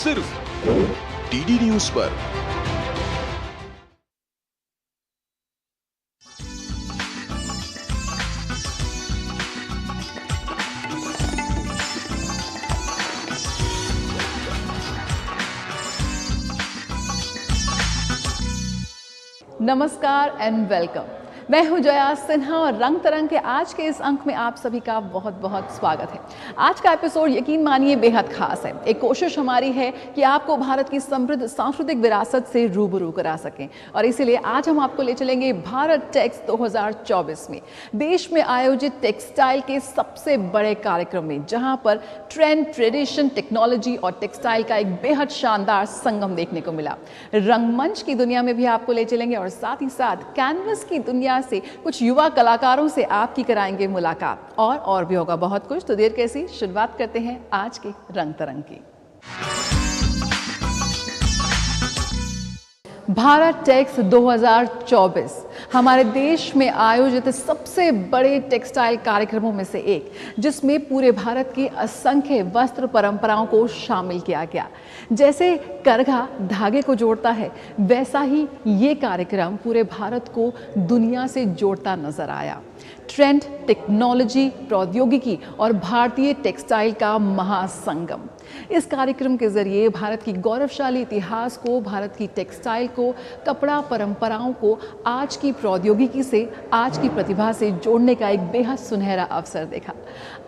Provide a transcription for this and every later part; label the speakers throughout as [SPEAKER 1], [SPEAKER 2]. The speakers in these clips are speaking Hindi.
[SPEAKER 1] सिर्फ डीडी न्यूज पर।
[SPEAKER 2] नमस्कार एंड वेलकम। मैं हूं जया सिन्हा और रंग तरंग के आज के इस अंक में आप सभी का बहुत बहुत स्वागत है। आज का एपिसोड यकीन मानिए बेहद खास है। एक कोशिश हमारी है कि आपको भारत की समृद्ध सांस्कृतिक विरासत से रूबरू करा सकें और इसीलिए आज हम आपको ले चलेंगे भारत टेक्स 2024 में, देश में आयोजित टेक्सटाइल के सबसे बड़े कार्यक्रम में, जहां पर ट्रेंड, ट्रेडिशन, टेक्नोलॉजी और टेक्सटाइल का एक बेहद शानदार संगम देखने को मिला। रंगमंच की दुनिया में भी आपको ले चलेंगे और साथ ही साथ कैनवस की दुनिया से कुछ युवा कलाकारों से आपकी कराएंगे मुलाकात और भी होगा बहुत कुछ। तो देर कैसी, शुरुआत करते हैं आज के रंग तरंग की। भारत टेक्स 2024 हमारे देश में आयोजित सबसे बड़े टेक्सटाइल कार्यक्रमों में से एक, जिसमें पूरे भारत की असंख्य वस्त्र परंपराओं को शामिल किया गया। जैसे करघा धागे को जोड़ता है, वैसा ही ये कार्यक्रम पूरे भारत को दुनिया से जोड़ता नजर आया। ट्रेंड, टेक्नोलॉजी, प्रौद्योगिकी और भारतीय टेक्सटाइल का महासंगम। इस कार्यक्रम के जरिए भारत की गौरवशाली इतिहास को, भारत की टेक्सटाइल को, कपड़ा परंपराओं को आज की प्रौद्योगिकी से, आज की प्रतिभा से जोड़ने का एक बेहद सुनहरा अवसर देखा।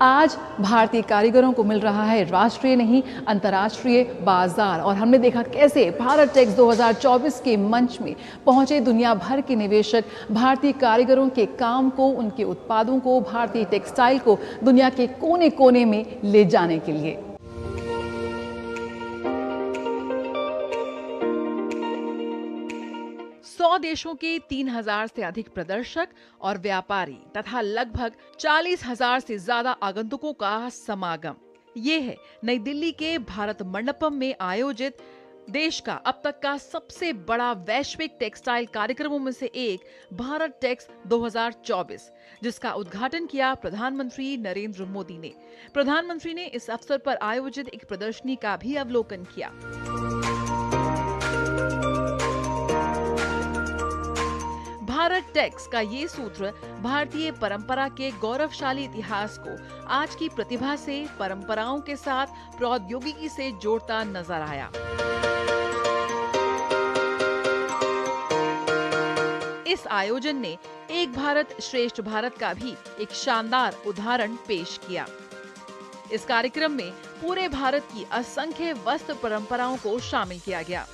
[SPEAKER 2] आज भारतीय कारीगरों को मिल रहा है राष्ट्रीय नहीं अंतर्राष्ट्रीय बाजार और हमने देखा कैसे भारत टेक्स 2024 के मंच में पहुंचे दुनिया भर के निवेशक भारतीय कारीगरों के काम को, उनके उत्पादों को, भारतीय टेक्सटाइल को दुनिया के कोने कोने में ले जाने के लिए। देशों के 3000 से अधिक प्रदर्शक और व्यापारी तथा लगभग 40,000 से ज्यादा आगंतुकों का समागम। ये है नई दिल्ली के भारत मंडपम में आयोजित देश का अब तक का सबसे बड़ा वैश्विक टेक्सटाइल कार्यक्रमों में से एक, भारत टेक्स 2024, जिसका उद्घाटन किया प्रधानमंत्री नरेंद्र मोदी ने। प्रधानमंत्री ने इस अवसर पर आयोजित एक प्रदर्शनी का भी अवलोकन किया। भारत टेक्स का ये सूत्र भारतीय परंपरा के गौरवशाली इतिहास को आज की प्रतिभा से, परंपराओं के साथ प्रौद्योगिकी से जोड़ता नजर आया। इस आयोजन ने एक भारत श्रेष्ठ भारत का भी एक शानदार उदाहरण पेश किया। इस कार्यक्रम में पूरे भारत की असंख्य वस्त्र परंपराओं को शामिल किया गया।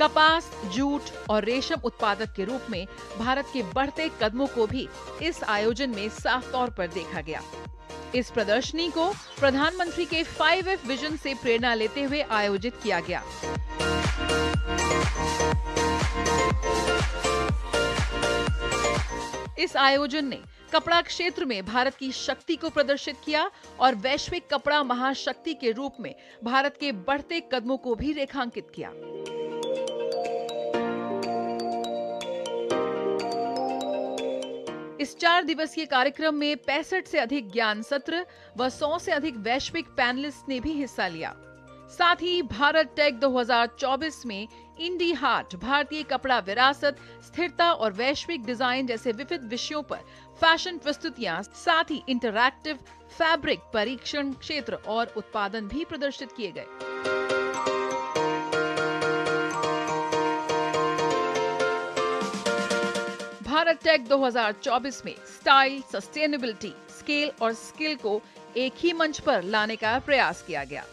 [SPEAKER 2] कपास, जूट और रेशम उत्पादक के रूप में भारत के बढ़ते कदमों को भी इस आयोजन में साफ तौर पर देखा गया। इस प्रदर्शनी को प्रधानमंत्री के 5F विजन से प्रेरणा लेते हुए आयोजित किया गया। इस आयोजन ने कपड़ा क्षेत्र में भारत की शक्ति को प्रदर्शित किया और वैश्विक कपड़ा महाशक्ति के रूप में भारत के बढ़ते कदमों को भी रेखांकित किया। इस 4 दिवसीय कार्यक्रम में 65 से अधिक ज्ञान सत्र व 100 से अधिक वैश्विक पैनलिस्ट ने भी हिस्सा लिया। साथ ही भारत टेक 2024 में इंडी हार्ट, भारतीय कपड़ा विरासत, स्थिरता और वैश्विक डिजाइन जैसे विविध विषयों पर फैशन प्रस्तुतियां, साथ ही इंटरैक्टिव फैब्रिक परीक्षण क्षेत्र और उत्पादन भी प्रदर्शित किए गए। भारत टेक 2024 में स्टाइल, सस्टेनेबिलिटी, स्केल और स्किल को एक ही मंच पर लाने का प्रयास किया गया।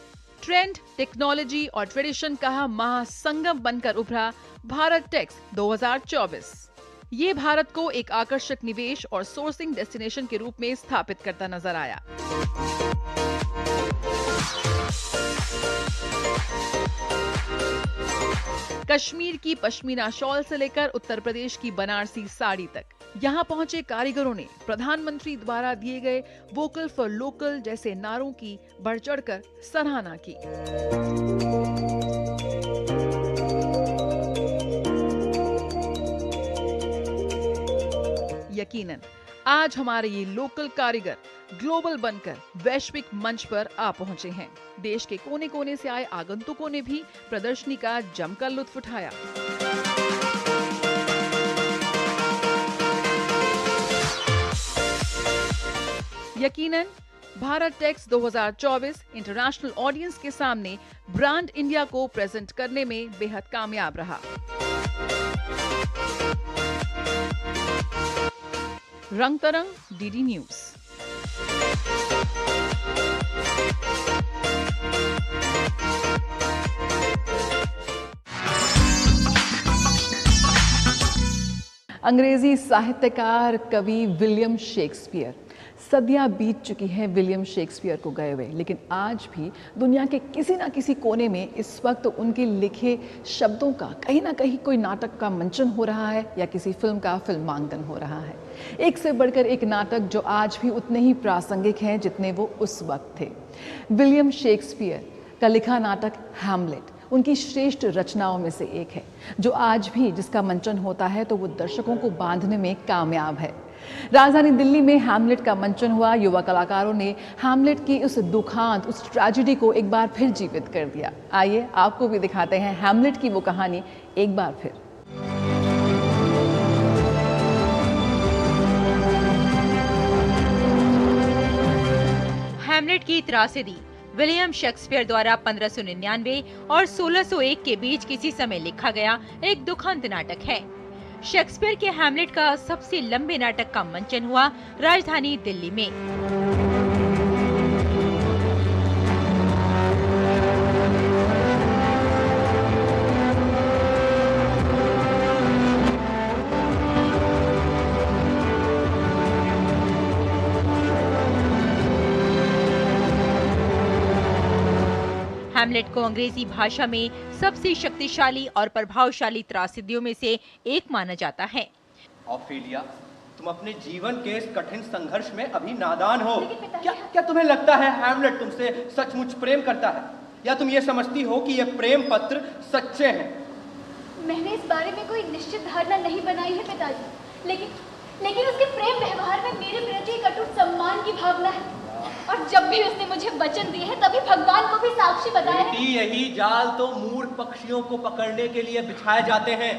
[SPEAKER 2] ट्रेंड, टेक्नोलॉजी और ट्रेडिशन का महासंगम बनकर उभरा भारत टेक्स 2024। ये भारत को एक आकर्षक निवेश और सोर्सिंग डेस्टिनेशन के रूप में स्थापित करता नजर आया। कश्मीर की पश्मीना शॉल से लेकर उत्तर प्रदेश की बनारसी साड़ी तक, यहाँ पहुंचे कारीगरों ने प्रधानमंत्री द्वारा दिए गए वोकल फॉर लोकल जैसे नारों की बढ़ चढ़कर सराहना की। यकीनन आज हमारे ये लोकल कारीगर ग्लोबल बनकर वैश्विक मंच पर आ पहुंचे हैं। देश के कोने कोने से आए आगंतुकों ने भी प्रदर्शनी का जमकर लुत्फ उठाया। यकीनन भारत टेक्स 2024 इंटरनेशनल ऑडियंस के सामने ब्रांड इंडिया को प्रेजेंट करने में बेहद कामयाब रहा। रंग तरंग, डीडी न्यूज। अंग्रेजी साहित्यकार कवि विलियम शेक्सपियर। सदियां बीत चुकी हैं विलियम शेक्सपियर को गए हुए, लेकिन आज भी दुनिया के किसी ना किसी कोने में इस वक्त उनके लिखे शब्दों का कहीं ना कहीं कोई नाटक का मंचन हो रहा है या किसी फिल्म का फिल्मांकन हो रहा है। एक से बढ़कर एक नाटक जो आज भी उतने ही प्रासंगिक हैं जितने वो उस वक्त थे। विलियम शेक्सपियर का लिखा नाटक हैमलेट उनकी श्रेष्ठ रचनाओं में से एक है, जो आज भी जिसका मंचन होता है तो वो दर्शकों को बांधने में कामयाब है। राजधानी दिल्ली में हैमलेट का मंचन हुआ। युवा कलाकारों ने हैमलेट की उस दुखांत, उस ट्रेजेडी को एक बार फिर जीवित कर दिया। आइए आपको भी दिखाते हैं हैमलेट की वो कहानी एक बार फिर।
[SPEAKER 3] हैमलेट की त्रासदी विलियम शेक्सपियर द्वारा 1599 और 1601 के बीच किसी समय लिखा गया एक दुखंत नाटक है। शेक्सपियर के हैमलेट का सबसे लंबे नाटक का मंचन हुआ राजधानी दिल्ली में। हैमलेट को अंग्रेजी भाषा में सबसे शक्तिशाली और प्रभावशाली त्रासदियों में से एक माना जाता है।
[SPEAKER 4] ऑफेलिया, तुम अपने जीवन के इस कठिन संघर्ष में अभी नादान हो। क्या तुम्हें लगता है हैमलेट तुमसे सचमुच प्रेम करता है, या तुम ये समझती हो कि ये प्रेम पत्र सच्चे हैं?
[SPEAKER 5] मैंने इस बारे में कोई निश्चित धारणा नहीं बनाई है पिताजी, लेकिन उसके प्रेम व्यवहार में मेरे प्रति एक अटूट सम्मान की भावना है, और जब भी उसने मुझे वचन दिए हैं तभी भगवान को भी साक्षी बताया है।
[SPEAKER 4] यही जाल तो मूर्ख पक्षियों को पकड़ने के लिए बिछाए जाते हैं।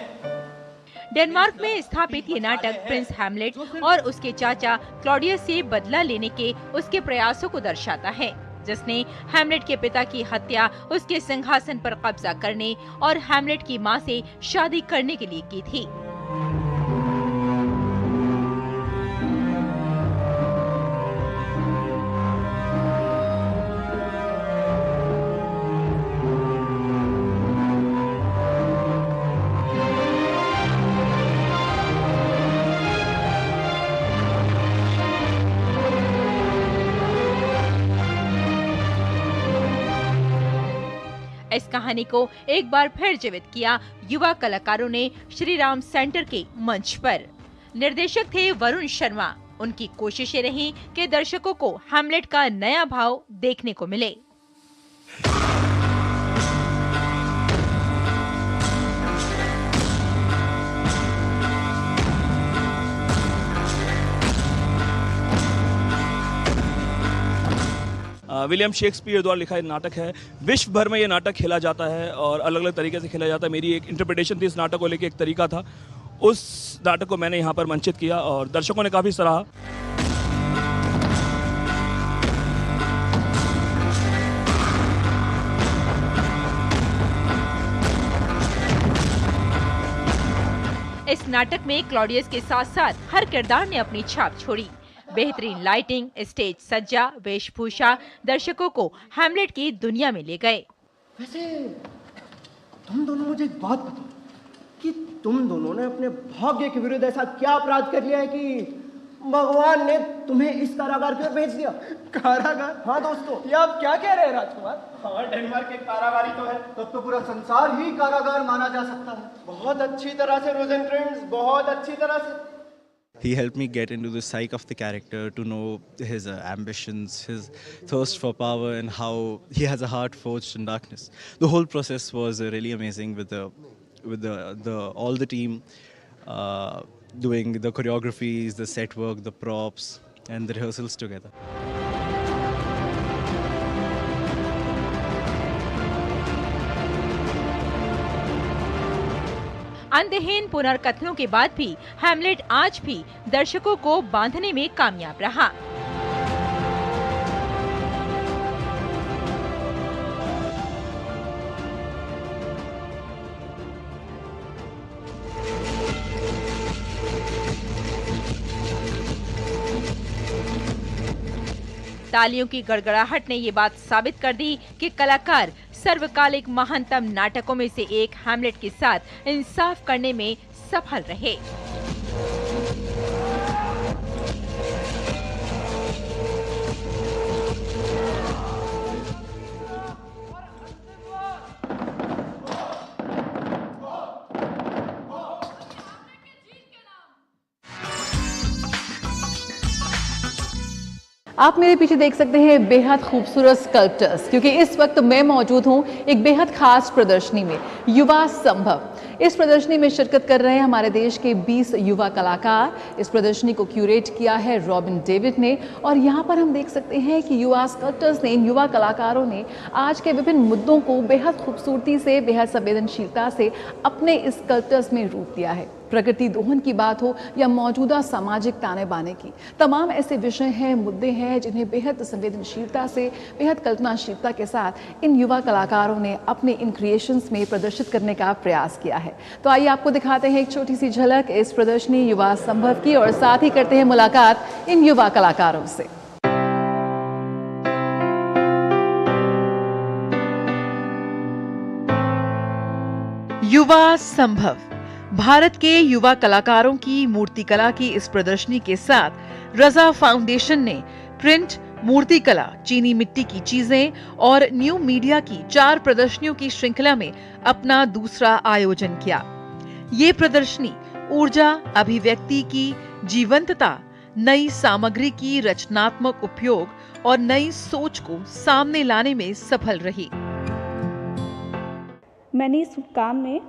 [SPEAKER 3] डेनमार्क में स्थापित ये नाटक प्रिंस हैमलेट और उसके चाचा क्लॉडियस से बदला लेने के उसके प्रयासों को दर्शाता है, जिसने हैमलेट के पिता की हत्या उसके सिंहासन पर कब्जा करने और हैमलेट की मां से शादी करने के लिए की थी। इस कहानी को एक बार फिर जीवित किया युवा कलाकारों ने श्री राम सेंटर के मंच पर। निर्देशक थे वरुण शर्मा। उनकी कोशिशें रहीं कि दर्शकों को हैमलेट का नया भाव देखने को मिले।
[SPEAKER 6] विलियम शेक्सपियर द्वारा लिखा एक नाटक है। विश्व भर में ये नाटक खेला जाता है और अलग अलग तरीके से खेला जाता है। मेरी एक इंटरप्रिटेशन थी इस नाटक को लेकर, एक तरीका था। उस नाटक को मैंने यहाँ पर मंचित किया और दर्शकों ने काफ़ी सराहा।
[SPEAKER 3] इस नाटक में क्लॉडियस के साथ साथ हर किरदार ने अपनी छाप छोड़ी। बेहतरीन लाइटिंग, स्टेज सज्जा, वेशभूषा दर्शकों को हैमलेट की दुनिया में ले गए।
[SPEAKER 4] वैसे तुम दोनों मुझे एक बात बताओ कि तुम दोनों ने अपने भाग्य के विरुद्ध ऐसा क्या अपराध कर लिया है कि भगवान ने तुम्हें इस कारागार की ओर भेज दिया? कारागार? हाँ दोस्तों, ये आप क्या कह रहे हैं राजकुमार? हाँ, डेनमार्क एक कारागार ही तो है। तब तो पूरा संसार ही कारागार माना जा सकता है। बहुत अच्छी तरह से रोजेंक्रेंट्ज, बहुत अच्छी तरह से।
[SPEAKER 7] He helped me get into the psyche of the character, to know his ambitions, his thirst for power, and how he has a heart forged in darkness. The whole process was really amazing with all the team doing the choreographies, the set work, the props, and the rehearsals together.
[SPEAKER 3] अंतहीन पुनर्कथनों के बाद भी हैमलेट आज भी दर्शकों को बांधने में कामयाब रहा। तालियों की गड़गड़ाहट ने ये बात साबित कर दी कि कलाकार सर्वकालिक महानतम नाटकों में से एक हैमलेट के साथ इंसाफ करने में सफल रहे।
[SPEAKER 2] आप मेरे पीछे देख सकते हैं बेहद खूबसूरत स्कल्पचर्स, क्योंकि इस वक्त मैं मौजूद हूं एक बेहद खास प्रदर्शनी में, युवा संभव। इस प्रदर्शनी में शिरकत कर रहे हैं हमारे देश के 20 युवा कलाकार। इस प्रदर्शनी को क्यूरेट किया है रॉबिन डेविड ने, और यहाँ पर हम देख सकते हैं कि युवा स्कल्पचर्स ने, इन युवा कलाकारों ने आज के विभिन्न मुद्दों को बेहद खूबसूरती से, बेहद संवेदनशीलता से अपने इस स्कल्पचर्स में रूप दिया है। प्रकृति दोहन की बात हो या मौजूदा सामाजिक ताने बाने की, तमाम ऐसे विषय हैं, मुद्दे हैं जिन्हें बेहद संवेदनशीलता से, बेहद कल्पनाशीलता के साथ इन युवा कलाकारों ने अपने इन क्रिएशंस में प्रदर्शित करने का प्रयास किया है। तो आइए आपको दिखाते हैं एक छोटी सी झलक इस प्रदर्शनी युवा संभव की, और साथ ही करते हैं मुलाकात इन युवा कलाकारों से।
[SPEAKER 8] युवा संभव भारत के युवा कलाकारों की मूर्तिकला की इस प्रदर्शनी के साथ रजा फाउंडेशन ने प्रिंट, मूर्तिकला, चीनी मिट्टी की चीजें और न्यू मीडिया की 4 प्रदर्शनियों की श्रृंखला में अपना दूसरा आयोजन किया। ये प्रदर्शनी ऊर्जा, अभिव्यक्ति की जीवंतता, नई सामग्री की रचनात्मक उपयोग और नई सोच को सामने लाने में सफल रही।
[SPEAKER 9] मैंने इस काम में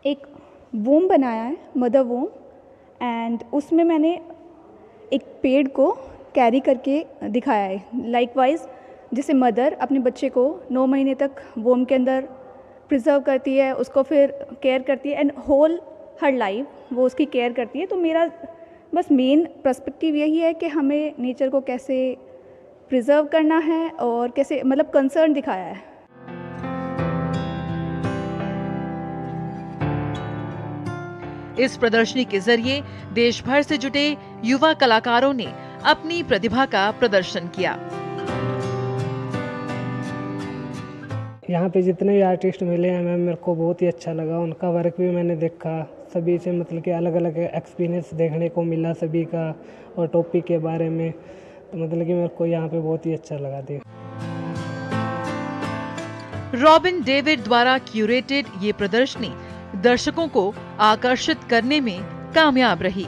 [SPEAKER 9] एक वोम बनाया है, मदर वोम, एंड उसमें मैंने एक पेड़ को कैरी करके दिखाया है। लाइकवाइज जैसे मदर अपने बच्चे को 9 महीने तक वोम के अंदर प्रिजर्व करती है, उसको फिर केयर करती है, एंड होल हर लाइफ वो उसकी केयर करती है। तो मेरा बस मेन पर्सपेक्टिव यही है कि हमें नेचर को कैसे प्रिजर्व करना है और कैसे, मतलब कंसर्न दिखाया है।
[SPEAKER 8] इस प्रदर्शनी के जरिए देश भर से जुटे युवा कलाकारों ने अपनी प्रतिभा का प्रदर्शन किया।
[SPEAKER 10] यहाँ पे जितने भी आर्टिस्ट मिले हैं मैम, मेरे को बहुत ही अच्छा लगा। उनका वर्क भी मैंने देखा, सभी से मतलब कि अलग अलग एक्सपीरियंस देखने को मिला सभी का, और टॉपिक के बारे में। तो मतलब कि मेरे को यहाँ पे बहुत ही अच्छा लगा देख।
[SPEAKER 8] रॉबिन डेविड द्वारा क्यूरेटेड ये प्रदर्शनी दर्शकों को आकर्षित करने में कामयाब रही।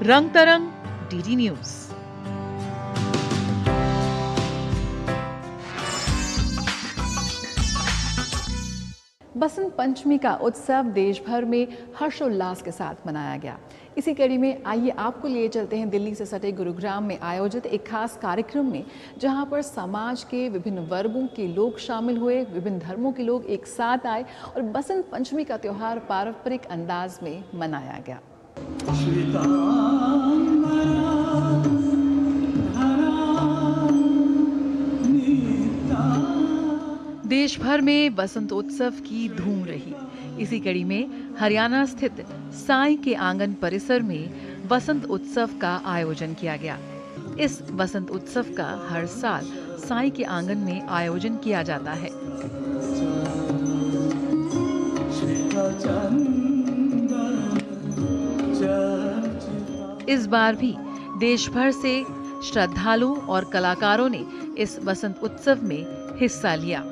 [SPEAKER 8] रंग तरंग, डीडी न्यूज।
[SPEAKER 2] बसंत पंचमी का उत्सव देश भर में हर्षोल्लास के साथ मनाया गया। इसी कड़ी में आइए आपको लिए चलते हैं दिल्ली से सटे गुरुग्राम में आयोजित एक खास कार्यक्रम में, जहां पर समाज के विभिन्न वर्गों के लोग शामिल हुए, विभिन्न धर्मों के लोग एक साथ आए और बसंत पंचमी का त्योहार पारंपरिक अंदाज में मनाया गया।
[SPEAKER 8] देश भर में बसंतोत्सव की धूम रही। इसी कड़ी में हरियाणा स्थित साईं के आंगन परिसर में बसंत उत्सव का आयोजन किया गया। इस बसंत उत्सव का हर साल साईं के आंगन में आयोजन किया जाता है। इस बार भी देश भर से श्रद्धालु और कलाकारों ने इस बसंत उत्सव में हिस्सा लिया।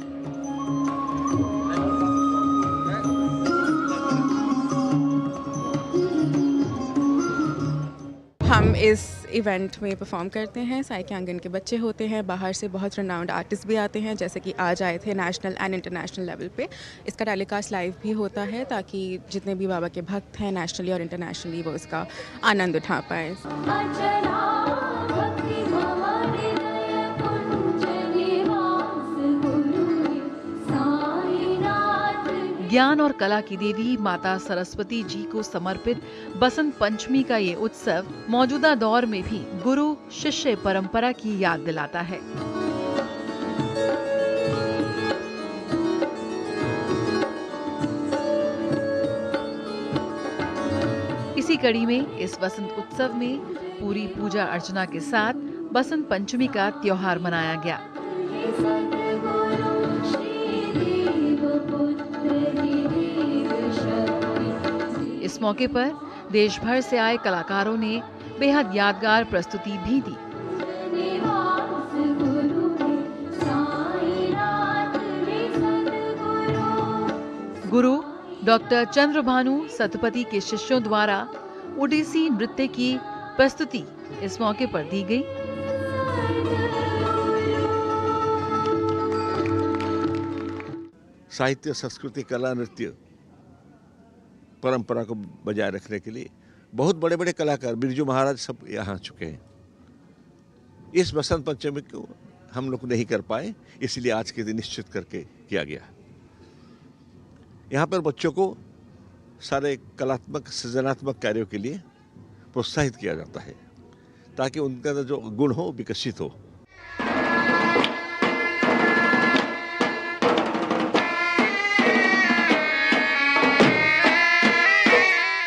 [SPEAKER 11] हम इस इवेंट में परफॉर्म करते हैं। साई के आंगन के बच्चे होते हैं, बाहर से बहुत रनाउंड आर्टिस्ट भी आते हैं, जैसे कि आज आए थे नेशनल एंड इंटरनेशनल लेवल पे। इसका टेलीकास्ट लाइव भी होता है ताकि जितने भी बाबा के भक्त हैं नेशनली और इंटरनेशनली वो इसका आनंद उठा पाएँ।
[SPEAKER 8] ज्ञान और कला की देवी माता सरस्वती जी को समर्पित बसंत पंचमी का ये उत्सव मौजूदा दौर में भी गुरु शिष्य परंपरा की याद दिलाता है। इसी कड़ी में इस बसंत उत्सव में पूरी पूजा अर्चना के साथ बसंत पंचमी का त्योहार मनाया गया। इस मौके पर देश भर से आए कलाकारों ने बेहद यादगार प्रस्तुति भी दी। गुरु डॉक्टर चंद्रभानु सतपथी के शिष्यों द्वारा ओडिसी नृत्य की प्रस्तुति इस मौके पर दी गई।
[SPEAKER 12] साहित्य, संस्कृति, कला, नृत्य परंपरा को बजाय रखने के लिए बहुत बड़े बड़े कलाकार, बिरजू महाराज सब यहाँ चुके हैं। इस बसंत पंचमी को हम लोग नहीं कर पाए, इसलिए आज के दिन निश्चित करके किया गया। यहाँ पर बच्चों को सारे कलात्मक सृजनात्मक कार्यों के लिए प्रोत्साहित किया जाता है ताकि उनका जो गुण हो विकसित हो।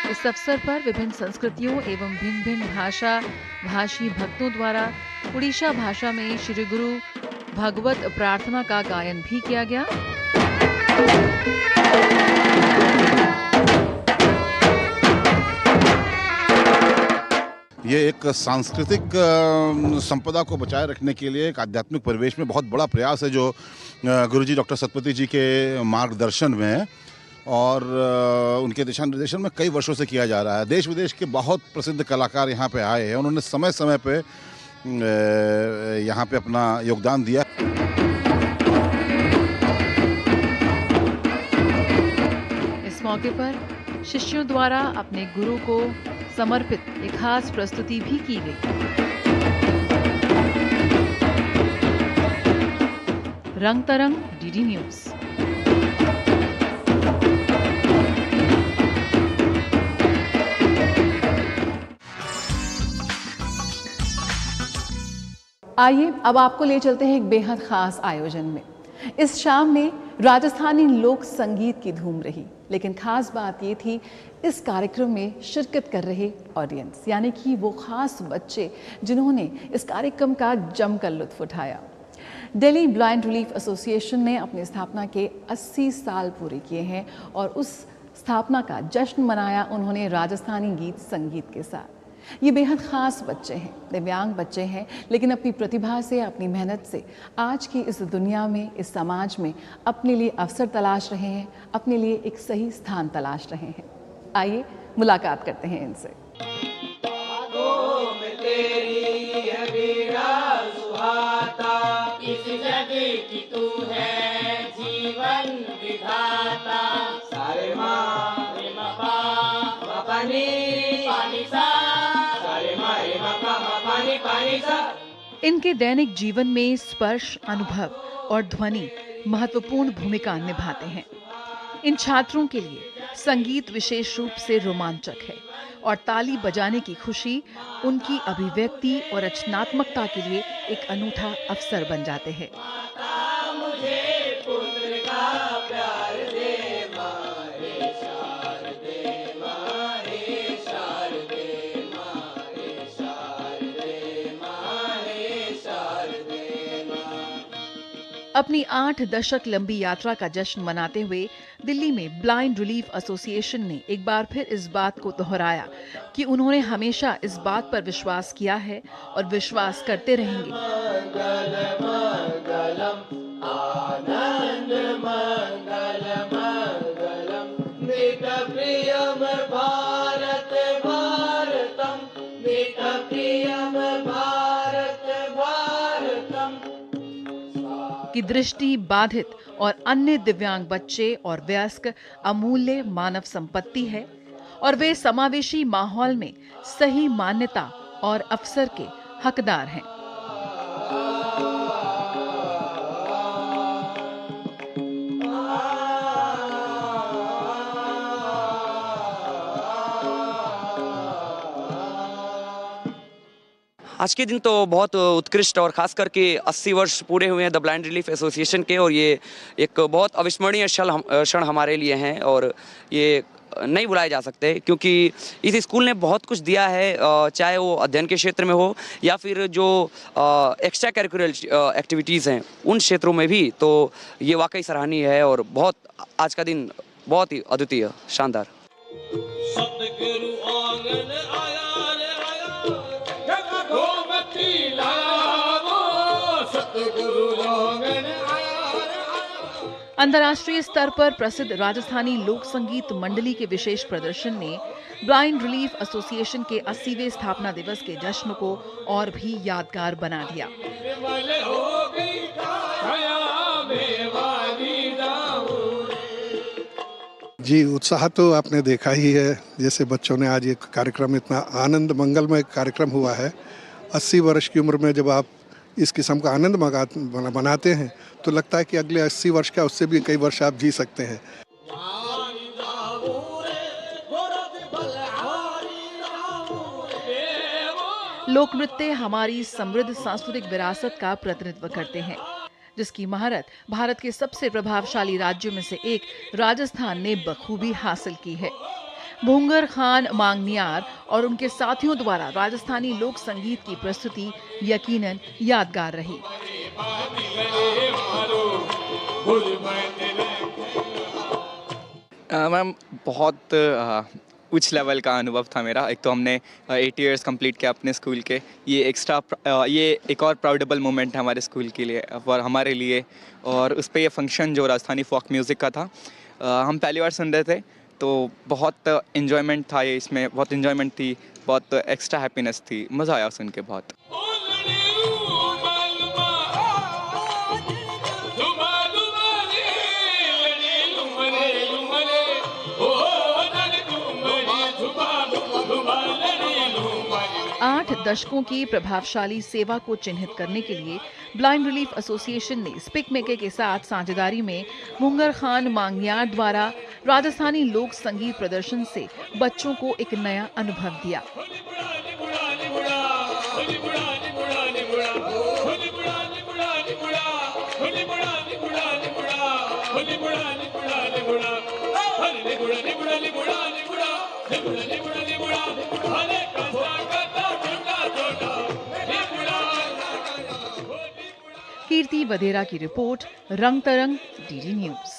[SPEAKER 8] इस अवसर पर विभिन्न संस्कृतियों एवं भिन्न भिन्न भाषा भाषी भक्तों द्वारा उड़ीसा भाषा में श्री गुरु भगवत प्रार्थना का गायन भी किया गया।
[SPEAKER 13] ये एक सांस्कृतिक संपदा को बचाए रखने के लिए एक आध्यात्मिक परिवेश में बहुत बड़ा प्रयास है जो गुरुजी डॉक्टर सतपथी जी के मार्गदर्शन में और उनके दिशा निर्देशन में कई वर्षों से किया जा रहा है। देश विदेश के बहुत प्रसिद्ध कलाकार यहाँ पे आए हैं, उन्होंने समय समय पे यहाँ पे अपना योगदान दिया।
[SPEAKER 8] इस मौके पर शिष्यों द्वारा अपने गुरु को समर्पित एक खास प्रस्तुति भी की गई। रंग तरंग, डीडी न्यूज।
[SPEAKER 2] आइए अब आपको ले चलते हैं एक बेहद खास आयोजन में। इस शाम में राजस्थानी लोक संगीत की धूम रही, लेकिन खास बात ये थी इस कार्यक्रम में शिरकत कर रहे ऑडियंस, यानी कि वो खास बच्चे जिन्होंने इस कार्यक्रम का जमकर लुत्फ उठाया। दिल्ली ब्लाइंड रिलीफ एसोसिएशन ने अपनी स्थापना के 80 साल पूरे किए हैं और उस स्थापना का जश्न मनाया उन्होंने राजस्थानी गीत संगीत के साथ। ये बेहद ख़ास बच्चे हैं, दिव्यांग बच्चे हैं, लेकिन अपनी प्रतिभा से, अपनी मेहनत से आज की इस दुनिया में, इस समाज में अपने लिए अवसर तलाश रहे हैं, अपने लिए एक सही स्थान तलाश रहे हैं। आइए मुलाकात करते हैं इनसे।
[SPEAKER 14] इस जग की तू है जीवन विधाता, सारे माँ रे मा पा पानी पानी सा, सारे माँ रे मा पा पानी पानी सा।
[SPEAKER 8] इनके दैनिक जीवन में स्पर्श, अनुभव और ध्वनि महत्वपूर्ण भूमिका निभाते हैं। इन छात्रों के लिए संगीत विशेष रूप से रोमांचक है और ताली बजाने की खुशी उनकी अभिव्यक्ति और रचनात्मकता के लिए एक अनूठा अवसर बन जाते हैं। अपनी 8 दशक लंबी यात्रा का जश्न मनाते हुए दिल्ली में ब्लाइंड रिलीफ एसोसिएशन ने एक बार फिर इस बात को दोहराया कि उन्होंने हमेशा इस बात पर विश्वास किया है और विश्वास करते रहेंगे।
[SPEAKER 14] भारत भारतम, प्रियम
[SPEAKER 8] कि दृष्टि बाधित और अन्य दिव्यांग बच्चे और वयस्क अमूल्य मानव संपत्ति है और वे समावेशी माहौल में सही मान्यता और अवसर के हकदार हैं।
[SPEAKER 15] आज के दिन तो बहुत उत्कृष्ट और खास करके 80 वर्ष पूरे हुए हैं द ब्लाइंड रिलीफ एसोसिएशन के, और ये एक बहुत अविस्मरणीय क्षण हमारे लिए हैं और ये नहीं भुलाए जा सकते, क्योंकि इस स्कूल ने बहुत कुछ दिया है, चाहे वो अध्ययन के क्षेत्र में हो या फिर जो एक्स्ट्रा करिकुलर एक्टिविटीज़ हैं उन क्षेत्रों में भी। तो ये वाकई सराहनीय है और बहुत आज का दिन बहुत ही अद्वितीय, शानदार।
[SPEAKER 8] अंतर्राष्ट्रीय स्तर पर प्रसिद्ध राजस्थानी लोक संगीत मंडली के विशेष प्रदर्शन ने ब्लाइंड रिलीफ एसोसिएशन के 80वें स्थापना दिवस के जश्न को और भी यादगार बना दिया।
[SPEAKER 16] जी, उत्साह तो आपने देखा ही है। जैसे बच्चों ने आज एक कार्यक्रम, इतना आनंद मंगलमय कार्यक्रम हुआ है। 80 वर्ष की उम्र में जब आप इस किस्म का आनंद मनाते हैं तो लगता है कि अगले 80 वर्ष का, उससे भी कई वर्ष आप जी सकते हैं।
[SPEAKER 8] लोक नृत्य हमारी समृद्ध सांस्कृतिक विरासत का प्रतिनिधित्व करते हैं, जिसकी महारत भारत के सबसे प्रभावशाली राज्यों में से एक राजस्थान ने बखूबी हासिल की है। भूंगर खान मांगनियार और उनके साथियों द्वारा राजस्थानी लोक संगीत की प्रस्तुति यकीनन यादगार रही।
[SPEAKER 17] मैम, बहुत उच्च लेवल का अनुभव था मेरा। एक तो हमने 8 इयर्स कंप्लीट किया अपने स्कूल के। ये एक और प्राउडेबल मोमेंट है हमारे स्कूल के लिए और हमारे लिए। और उस पर ये फंक्शन जो राजस्थानी फोक म्यूज़िक का था, हम पहली बार सुन रहे थे, तो बहुत इन्जॉयमेंट था। ये इसमें बहुत इन्जॉयमेंट थी, बहुत एक्स्ट्रा हैप्पीनेस थी, मज़ा आया सुन के बहुत।
[SPEAKER 8] आठ दशकों की प्रभावशाली सेवा को चिन्हित करने के लिए ब्लाइंड रिलीफ एसोसिएशन ने स्पिक मेके के साथ साझेदारी में भूंगर खान मांगनियार द्वारा राजस्थानी लोक संगीत प्रदर्शन से बच्चों को एक नया अनुभव दिया। कीर्ति वधेरा की रिपोर्ट, रंग तरंग, डीडी न्यूज।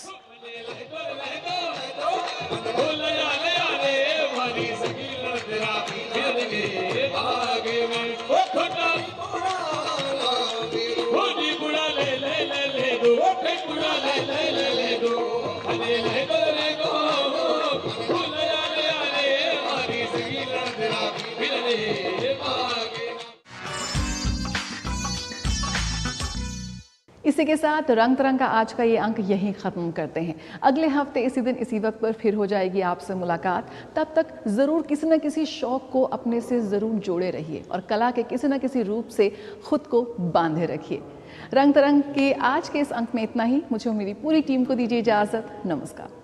[SPEAKER 2] इसी के साथ रंग तरंग का आज का ये अंक यहीं ख़त्म करते हैं। अगले हफ्ते इसी दिन इसी वक्त पर फिर हो जाएगी आपसे मुलाकात। तब तक ज़रूर किसी न किसी शौक़ को अपने से ज़रूर जोड़े रहिए और कला के किसी न किसी रूप से खुद को बांधे रखिए। रंग तरंग के आज के इस अंक में इतना ही। मुझे और मेरी पूरी टीम को दीजिए इजाज़त। नमस्कार।